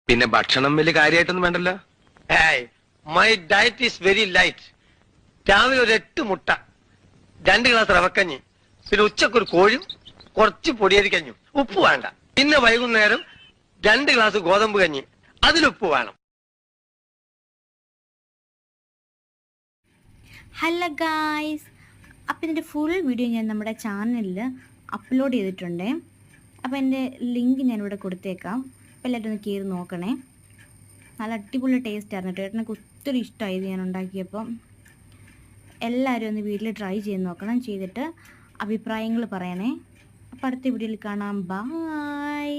പിന്നെ ഭക്ഷണം വലിയ കാര്യമായിട്ടൊന്നും വേണ്ടല്ലോ. My diet is very light. രാവിലെ ഒരു 8 മുട്ട, 2 ഗ്ലാസ് റവക്കഞ്ഞി, പിന്നെ ഉച്ചക്കൊരു കോഴും കുറച്ച് പൊടിയരിക്കഞ്ഞും, ഉപ്പ് വേണ്ട. പിന്നെ വൈകുന്നേരം 2 ഗ്ലാസ് ഗോതമ്പ് കഞ്ഞി, അതിലുപ്പ് വേണം. ഹലോ ഗായ്സ്, അപ്പോൾ ഇതിൻ്റെ ഫുൾ വീഡിയോ ഞാൻ നമ്മുടെ ചാനലിൽ അപ്ലോഡ് ചെയ്തിട്ടുണ്ട്. അപ്പോൾ എൻ്റെ ലിങ്ക് ഞാനിവിടെ കൊടുത്തേക്കാം. അപ്പോൾ എല്ലാവരും ഒന്ന് കയറി നോക്കണേ. നല്ല അടിപൊളി ടേസ്റ്റ് ആയിരുന്നു കേട്ടോ. ഏട്ടനൊക്കെ ഒത്തിരി ഇഷ്ടമായി ഇത് ഞാൻ ഉണ്ടാക്കിയപ്പം. എല്ലാവരും ഒന്ന് വീട്ടിൽ ട്രൈ ചെയ്ത് നോക്കണം. ചെയ്തിട്ട് അഭിപ്രായങ്ങൾ പറയണേ. അപ്പോൾ അടുത്ത വീഡിയോയിൽ കാണാം. ബായ്.